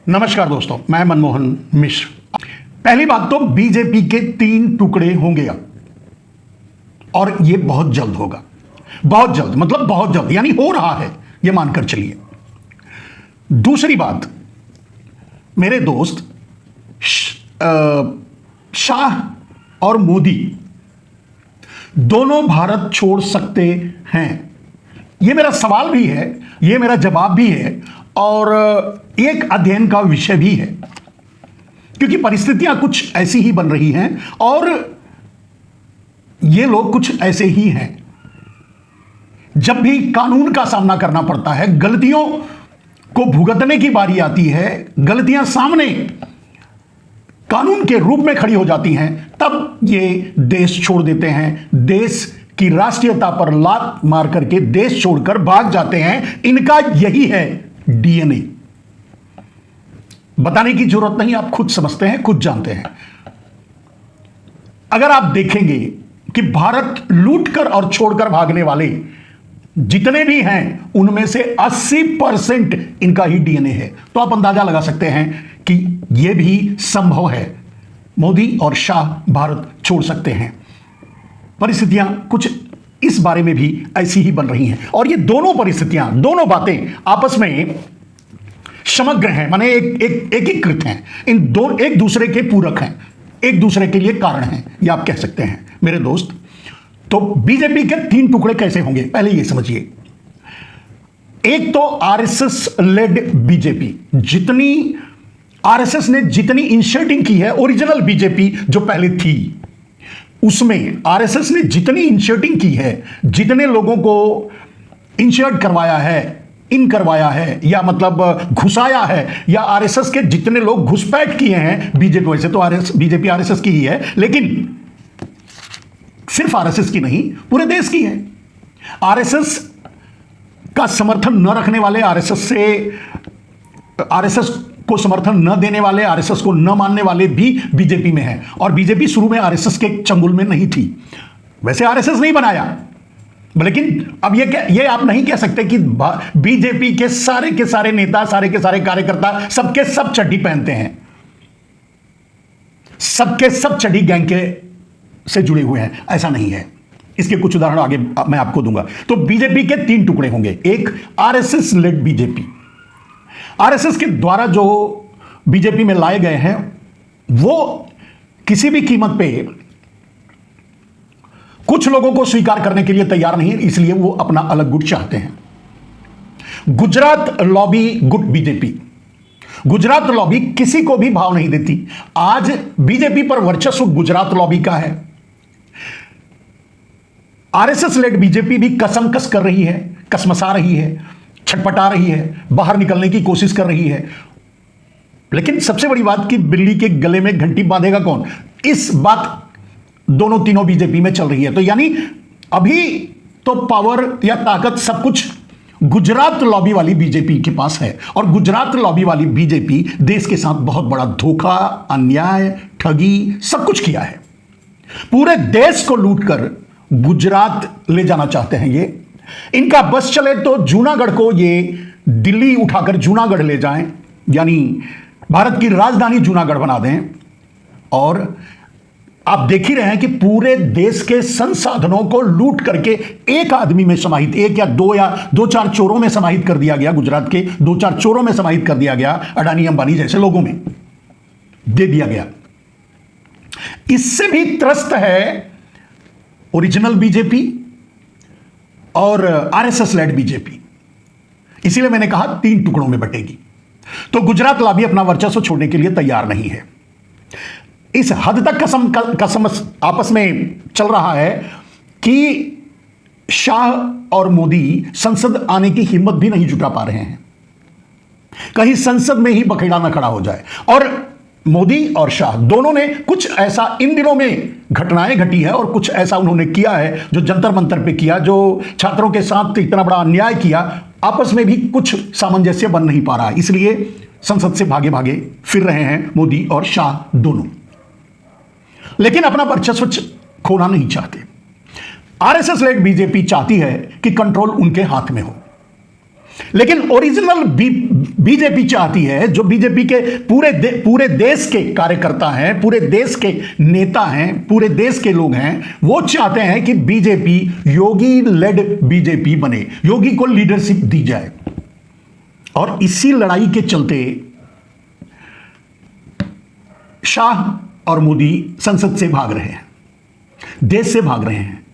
नमस्कार दोस्तों, मैं मनमोहन मिश्र। पहली बात तो बीजेपी के 3 टुकड़े होंगे अब, और ये बहुत जल्द होगा। बहुत जल्द मतलब बहुत जल्द, यानी हो रहा है, ये मानकर चलिए। दूसरी बात, मेरे दोस्त शाह और मोदी दोनों भारत छोड़ सकते हैं। ये मेरा सवाल भी है, ये मेरा जवाब भी है, और एक अध्ययन का विषय भी है, क्योंकि परिस्थितियां कुछ ऐसी ही बन रही हैं और ये लोग कुछ ऐसे ही हैं। जब भी कानून का सामना करना पड़ता है, गलतियों को भुगतने की बारी आती है, गलतियां सामने कानून के रूप में खड़ी हो जाती हैं, तब ये देश छोड़ देते हैं। देश की राष्ट्रीयता पर लात मार करके देश छोड़कर भाग जाते हैं। इनका यही है डीएनए। बताने की जरूरत नहीं, आप खुद समझते हैं, खुद जानते हैं। अगर आप देखेंगे कि भारत लूटकर और छोड़कर भागने वाले जितने भी हैं, उनमें से 80% इनका ही डीएनए है, तो आप अंदाजा लगा सकते हैं कि यह भी संभव है। मोदी और शाह भारत छोड़ सकते हैं। परिस्थितियां कुछ इस बारे में भी ऐसी ही बन रही हैं, और ये दोनों परिस्थितियां, दोनों बातें आपस में समग्र हैं, माने एकीकृत हैं। इन दो एक दूसरे के पूरक हैं, एक दूसरे के लिए कारण हैं, ये आप कह सकते हैं मेरे दोस्त। तो बीजेपी के 3 टुकड़े कैसे होंगे, पहले ये समझिए। एक तो आरएसएस लेड बीजेपी। जितनी आरएसएस ने जितनी इंशर्टिंग की है, ओरिजिनल बीजेपी जो पहले थी, उसमें आरएसएस ने जितनी इंशर्टिंग की है, जितने लोगों को इंशर्ट करवाया है, इन करवाया है, या मतलब घुसाया है, या आरएसएस के जितने लोग घुसपैठ किए हैं बीजेपी, वैसे तो बीजेपी आरएसएस की ही है, लेकिन सिर्फ आरएसएस की नहीं, पूरे देश की है। आरएसएस का समर्थन न रखने वाले, आरएसएस को समर्थन न देने वाले, आरएसएस को न मानने वाले भी बीजेपी में हैं। और बीजेपी शुरू में आरएसएस के चंगुल में नहीं थी, वैसे आरएसएस नहीं बनाया, लेकिन अब ये आप नहीं कह सकते कि बीजेपी के सारे नेता, सारे के सारे कार्यकर्ता सबके सब चड्डी पहनते हैं, सबके सब चड्डी गैंग के से जुड़े हुए हैं, ऐसा नहीं है। इसके कुछ उदाहरण आगे मैं आपको दूंगा। तो बीजेपी के 3 टुकड़े होंगे। एक आरएसएस लेड बीजेपी। आरएसएस के द्वारा जो बीजेपी में लाए गए हैं, वो किसी भी कीमत पे कुछ लोगों को स्वीकार करने के लिए तैयार नहीं है, इसलिए वो अपना अलग गुट चाहते हैं। गुजरात लॉबी गुट बीजेपी। गुजरात लॉबी किसी को भी भाव नहीं देती। आज बीजेपी पर वर्चस्व गुजरात लॉबी का है। आरएसएस लेड बीजेपी भी कसमकस कर रही है, कसमसा रही है, छटपटा रही है, बाहर निकलने की कोशिश कर रही है। लेकिन सबसे बड़ी बात कि बिल्ली के गले में घंटी बांधेगा कौन, इस बात दोनों तीनों बीजेपी में चल रही है। तो यानी अभी तो पावर या ताकत सब कुछ गुजरात लॉबी वाली बीजेपी के पास है, और गुजरात लॉबी वाली बीजेपी देश के साथ बहुत बड़ा धोखा, अन्याय, ठगी सब कुछ किया है। पूरे देश को लूटकर गुजरात ले जाना चाहते हैं ये। इनका बस चले तो जूनागढ़ को ये दिल्ली उठाकर जूनागढ़ ले जाएं, यानी भारत की राजधानी जूनागढ़ बना दें। और आप देख ही रहे हैं कि पूरे देश के संसाधनों को लूट करके एक आदमी में समाहित, एक या दो चार चोरों में समाहित कर दिया गया। गुजरात के 2-4 चोरों में समाहित कर दिया गया, अडानी अंबानी जैसे लोगों में दे दिया गया। इससे भी त्रस्त है ओरिजिनल बीजेपी और आरएसएस लेड बीजेपी। इसीलिए मैंने कहा 3 टुकड़ों में बटेगी। तो गुजरात लॉबी अपना वर्चस्व छोड़ने के लिए तैयार नहीं है। इस हद तक कसम आपस में चल रहा है कि शाह और मोदी संसद आने की हिम्मत भी नहीं जुटा पा रहे हैं, कहीं संसद में ही बखेड़ा ना खड़ा हो जाए। और मोदी और शाह दोनों ने कुछ ऐसा इन दिनों में घटनाएं घटी है, और कुछ ऐसा उन्होंने किया है जो जंतर मंतर पे किया, जो छात्रों के साथ इतना बड़ा अन्याय किया, आपस में भी कुछ सामंजस्य बन नहीं पा रहा। इसलिए संसद से भागे भागे फिर रहे हैं मोदी और शाह दोनों, लेकिन अपना वर्चस्व खोना नहीं चाहते। आरएसएस लेड बीजेपी चाहती है कि कंट्रोल उनके हाथ में हो। लेकिन ओरिजिनल बीजेपी चाहती है, जो बीजेपी के पूरे देश के कार्यकर्ता हैं, पूरे देश के नेता हैं, पूरे देश के लोग हैं, वो चाहते हैं कि बीजेपी योगी लेड बीजेपी बने, योगी को लीडरशिप दी जाए। और इसी लड़ाई के चलते शाह और मोदी संसद से भाग रहे हैं, देश से भाग रहे हैं,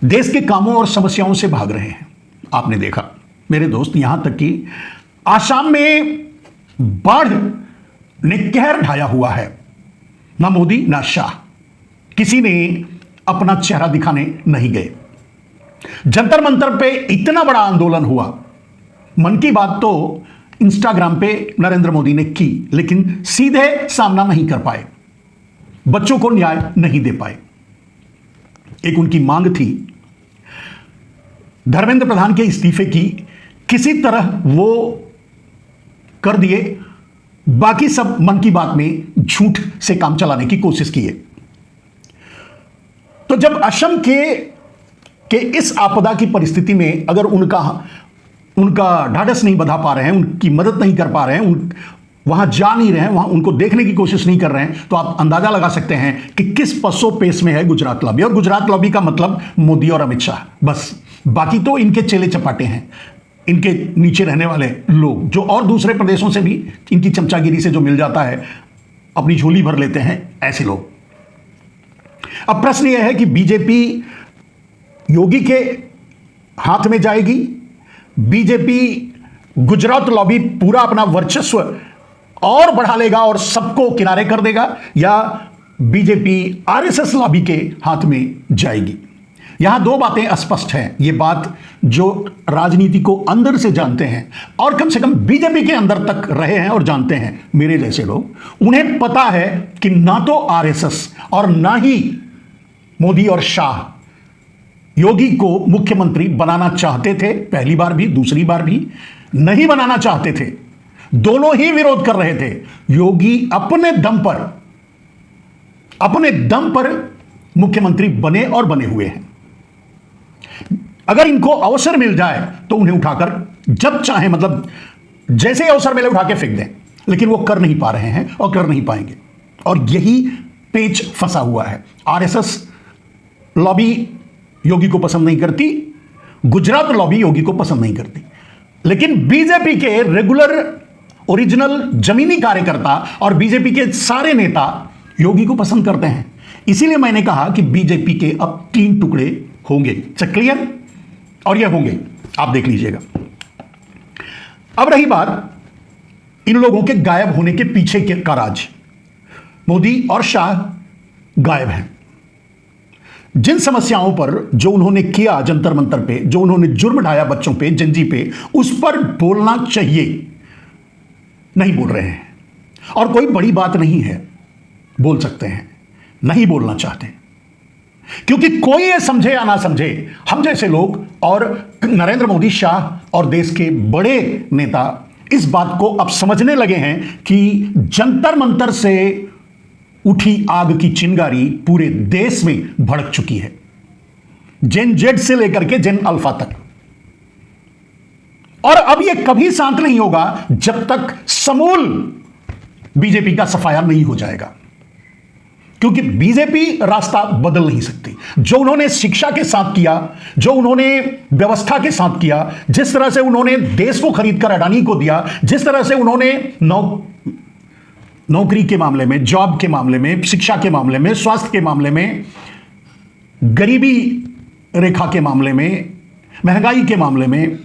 देश के कामों और समस्याओं से भाग रहे हैं। आपने देखा मेरे दोस्त, यहां तक कि आसाम में बाढ़ ने कहर ढाया हुआ है। ना मोदी ना शाह किसी ने अपना चेहरा दिखाने नहीं गए। जंतर मंतर पे इतना बड़ा आंदोलन हुआ। मन की बात तो इंस्टाग्राम पे नरेंद्र मोदी ने की, लेकिन सीधे सामना नहीं कर पाए, बच्चों को न्याय नहीं दे पाए। एक उनकी मांग थी धर्मेंद्र प्रधान के इस्तीफे की, किसी तरह वो कर दिए, बाकी सब मन की बात में झूठ से काम चलाने की कोशिश किए। तो जब असम के इस आपदा की परिस्थिति में अगर उनका ढाढ़स नहीं बंधा पा रहे हैं, उनकी मदद नहीं कर पा रहे हैं, वहां जा नहीं रहे हैं, वहां उनको देखने की कोशिश नहीं कर रहे हैं, तो आप अंदाजा लगा सकते हैं कि किस पसो पेश में है गुजरात लॉबी। और गुजरात लॉबी का मतलब मोदी और अमित शाह, बस। बाकी तो इनके चेले चपाटे हैं, इनके नीचे रहने वाले लोग, जो और दूसरे प्रदेशों से भी इनकी चमचागिरी से जो मिल जाता है अपनी झोली भर लेते हैं, ऐसे लोग। अब प्रश्न यह है कि बीजेपी योगी के हाथ में जाएगी, बीजेपी गुजरात लॉबी पूरा अपना वर्चस्व और बढ़ा लेगा और सबको किनारे कर देगा, या बीजेपी आरएसएस लॉबी के हाथ में जाएगी। यहां दो बातें स्पष्ट हैं। ये बात जो राजनीति को अंदर से जानते हैं और कम से कम बीजेपी के अंदर तक रहे हैं और जानते हैं, मेरे जैसे लोग, उन्हें पता है कि ना तो आरएसएस और ना ही मोदी और शाह योगी को मुख्यमंत्री बनाना चाहते थे। पहली बार भी, दूसरी बार भी नहीं बनाना चाहते थे, दोनों ही विरोध कर रहे थे। योगी अपने दम पर मुख्यमंत्री बने और बने हुए हैं। अगर इनको अवसर मिल जाए तो उन्हें उठाकर जब चाहे, मतलब जैसे अवसर मिले उठा के फेंक दें, लेकिन वो कर नहीं पा रहे हैं और कर नहीं पाएंगे। और यही पेच फंसा हुआ है। आरएसएस लॉबी योगी को पसंद नहीं करती, गुजरात लॉबी योगी को पसंद नहीं करती, लेकिन बीजेपी के रेगुलर ओरिजिनल जमीनी कार्यकर्ता और बीजेपी के सारे नेता योगी को पसंद करते हैं। इसीलिए मैंने कहा कि बीजेपी के अब 3 टुकड़े होंगे। क्लियर? और ये होंगे, आप देख लीजिएगा। अब रही बात इन लोगों के गायब होने के पीछे का राज। मोदी और शाह गायब हैं। जिन समस्याओं पर जो उन्होंने किया जंतर मंतर पे, जो उन्होंने जुर्म ढाया बच्चों पे, जंजी पे, उस पर बोलना चाहिए, नहीं बोल रहे हैं। और कोई बड़ी बात नहीं है, बोल सकते हैं, नहीं बोलना चाहते, क्योंकि कोई ये समझे या ना समझे, हम जैसे लोग और नरेंद्र मोदी, शाह और देश के बड़े नेता इस बात को अब समझने लगे हैं कि जंतर मंतर से उठी आग की चिंगारी पूरे देश में भड़क चुकी है, जेन जेड से लेकर के जेन अल्फा तक। और अब यह कभी शांत नहीं होगा जब तक समूल बीजेपी का सफाया नहीं हो जाएगा, क्योंकि बीजेपी रास्ता बदल नहीं सकती। जो उन्होंने शिक्षा के साथ किया, जो उन्होंने व्यवस्था के साथ किया, जिस तरह से उन्होंने देश को खरीदकर अडानी को दिया, जिस तरह से उन्होंने नौकरी के मामले में, जॉब के मामले में, शिक्षा के मामले में, स्वास्थ्य के मामले में, गरीबी रेखा के मामले में, महंगाई के मामले में,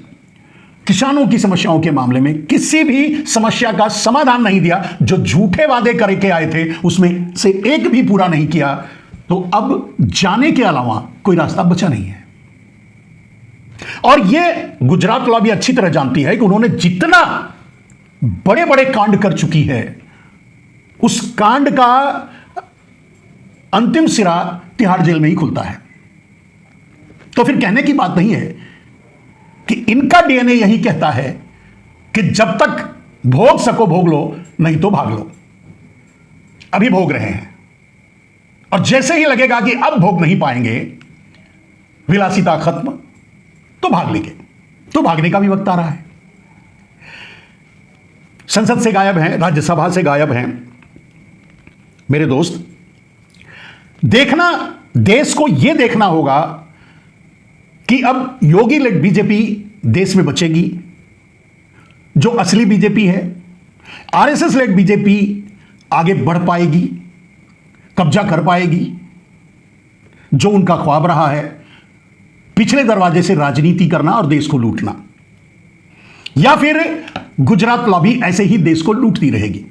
किसानों की समस्याओं के मामले में किसी भी समस्या का समाधान नहीं दिया। जो झूठे वादे करके आए थे उसमें से एक भी पूरा नहीं किया। तो अब जाने के अलावा कोई रास्ता बचा नहीं है। और यह गुजरात लॉबी अच्छी तरह जानती है कि उन्होंने जितना बड़े बड़े कांड कर चुकी है, उस कांड का अंतिम सिरा तिहाड़ जेल में ही खुलता है। तो फिर कहने की बात नहीं है कि इनका डीएनए यही कहता है कि जब तक भोग सको भोग लो, नहीं तो भाग लो। अभी भोग रहे हैं, और जैसे ही लगेगा कि अब भोग नहीं पाएंगे, विलासिता खत्म, तो भाग लेंगे। तो भागने का भी वक्त आ रहा है। संसद से गायब हैं, राज्यसभा से गायब हैं। मेरे दोस्त, देखना, देश को यह देखना होगा कि अब योगी लेड बीजेपी देश में बचेगी, जो असली बीजेपी है। आरएसएस लेड बीजेपी आगे बढ़ पाएगी, कब्जा कर पाएगी, जो उनका ख्वाब रहा है, पिछले दरवाजे से राजनीति करना और देश को लूटना। या फिर गुजरात लॉबी ऐसे ही देश को लूटती रहेगी।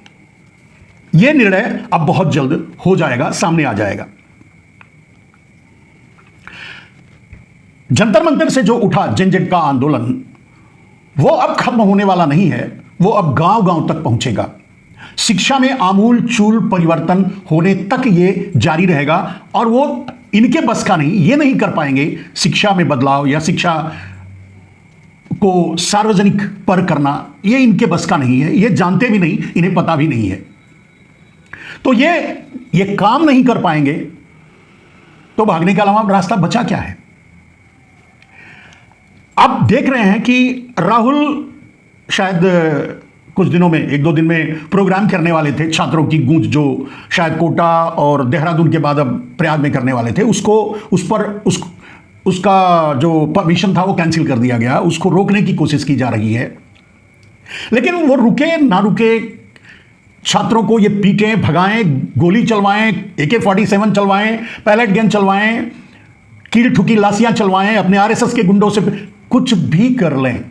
यह निर्णय अब बहुत जल्द हो जाएगा, सामने आ जाएगा। जंतर मंतर से जो उठा जनजट का आंदोलन, वो अब खत्म होने वाला नहीं है, वो अब गांव गांव तक पहुंचेगा। शिक्षा में आमूल चूल परिवर्तन होने तक ये जारी रहेगा, और वो इनके बस का नहीं, ये नहीं कर पाएंगे शिक्षा में बदलाव या शिक्षा को सार्वजनिक पर करना, ये इनके बस का नहीं है, ये जानते भी नहीं, इन्हें पता भी नहीं है। तो ये काम नहीं कर पाएंगे, तो भागने के अलावा रास्ता बचा क्या है? अब देख रहे हैं कि राहुल शायद कुछ दिनों में, एक दो दिन में प्रोग्राम करने वाले थे, छात्रों की गूंज जो शायद कोटा और देहरादून के बाद अब प्रयाग में करने वाले थे, उसका जो परमिशन था वो कैंसिल कर दिया गया, उसको रोकने की कोशिश की जा रही है। लेकिन वो रुके ना रुके, छात्रों को ये पीटें, भगाएं, गोली चलवाएं, AK-47 चलवाएं, पैलेट गन चलवाएं, कील ठुकी लाशियां चलवाएं, अपने आरएसएस के गुंडों से कुछ भी कर लें,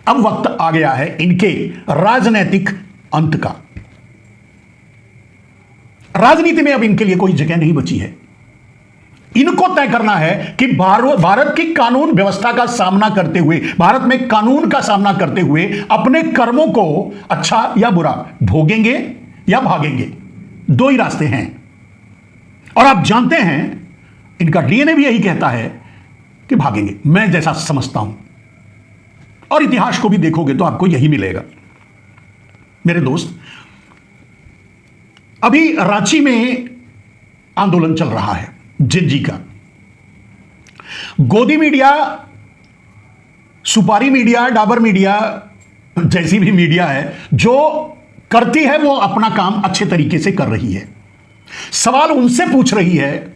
अब वक्त आ गया है इनके राजनीतिक अंत का। राजनीति में अब इनके लिए कोई जगह नहीं बची है। इनको तय करना है कि भारत की कानून व्यवस्था का सामना करते हुए, भारत में कानून का सामना करते हुए अपने कर्मों को अच्छा या बुरा भोगेंगे या भागेंगे। दो ही रास्ते हैं, और आप जानते हैं इनका डीएनए भी यही कहता है कि भागेंगे, मैं जैसा समझता हूं। और इतिहास को भी देखोगे तो आपको यही मिलेगा। मेरे दोस्त, अभी रांची में आंदोलन चल रहा है जेनजी का। गोदी मीडिया, सुपारी मीडिया, डाबर मीडिया जैसी भी मीडिया है जो करती है, वो अपना काम अच्छे तरीके से कर रही है। सवाल उनसे पूछ रही है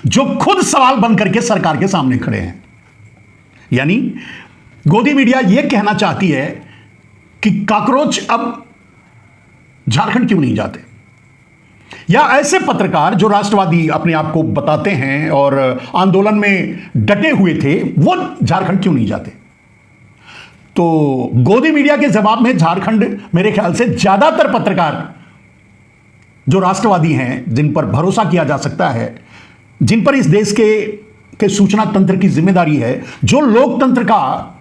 जो खुद सवाल बन करके सरकार के सामने खड़े हैं। यानी गोदी मीडिया यह कहना चाहती है कि कॉकरोच अब झारखंड क्यों नहीं जाते, या ऐसे पत्रकार जो राष्ट्रवादी अपने आप को बताते हैं और आंदोलन में डटे हुए थे, वो झारखंड क्यों नहीं जाते। तो गोदी मीडिया के जवाब में झारखंड, मेरे ख्याल से ज्यादातर पत्रकार जो राष्ट्रवादी हैं, जिन पर भरोसा किया जा सकता है, जिन पर इस देश के सूचना तंत्र की जिम्मेदारी है, जो लोकतंत्र का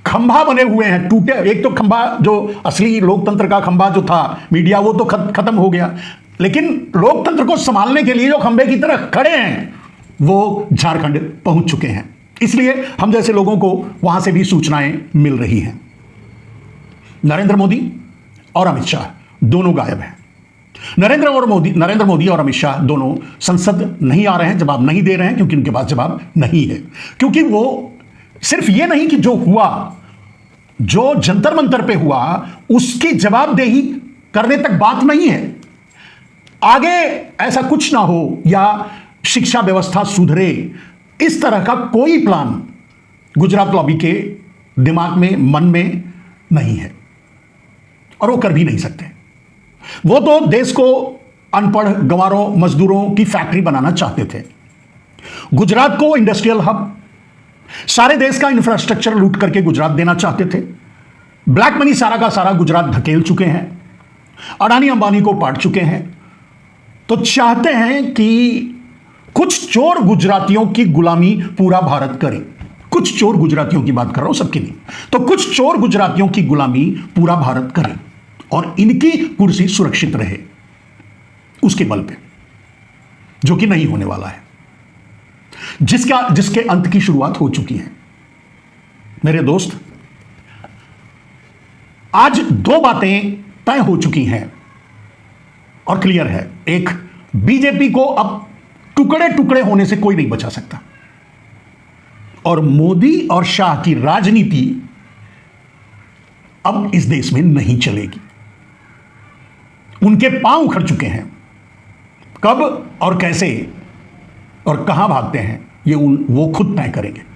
खंभा बने हुए हैं, टूटे। एक तो खंभा, जो असली लोकतंत्र का खंभा जो था मीडिया, वो तो खत्म हो गया, लेकिन लोकतंत्र को संभालने के लिए जो खंभे की तरह खड़े हैं, वो झारखंड पहुंच चुके हैं। इसलिए हम जैसे लोगों को वहां से भी सूचनाएं मिल रही हैं। नरेंद्र मोदी और अमित शाह दोनों गायब हैं। नरेंद्र मोदी और अमित शाह दोनों संसद नहीं आ रहे हैं, जवाब नहीं दे रहे हैं, क्योंकि उनके पास जवाब नहीं है। क्योंकि वो सिर्फ ये नहीं कि जो हुआ, जो जंतर मंतर पे हुआ, उसकी जवाबदेही करने तक बात नहीं है। आगे ऐसा कुछ ना हो या शिक्षा व्यवस्था सुधरे, इस तरह का कोई प्लान गुजरात लॉबी के दिमाग में, मन में नहीं है, और वो कर भी नहीं सकते। वो तो देश को अनपढ़ गंवारों, मजदूरों की फैक्ट्री बनाना चाहते थे। गुजरात को इंडस्ट्रियल हब, सारे देश का इंफ्रास्ट्रक्चर लूट करके गुजरात देना चाहते थे। ब्लैक मनी सारा का सारा गुजरात धकेल चुके हैं, अडानी अंबानी को पाट चुके हैं। तो चाहते हैं कि कुछ चोर गुजरातियों की गुलामी पूरा भारत करे। कुछ चोर गुजरातियों की बात कर रहा हूं, सबकी नहीं। तो कुछ चोर गुजरातियों की गुलामी पूरा भारत करे और इनकी कुर्सी सुरक्षित रहे, उसके बल पे, जो कि नहीं होने वाला है, जिसके अंत की शुरुआत हो चुकी है। मेरे दोस्त, आज दो बातें तय हो चुकी हैं और क्लियर है। एक, बीजेपी को अब टुकड़े टुकड़े होने से कोई नहीं बचा सकता, और मोदी और शाह की राजनीति अब इस देश में नहीं चलेगी। उनके पांव उखड़ चुके हैं। कब और कैसे और कहां भागते हैं, ये वो खुद तय करेंगे।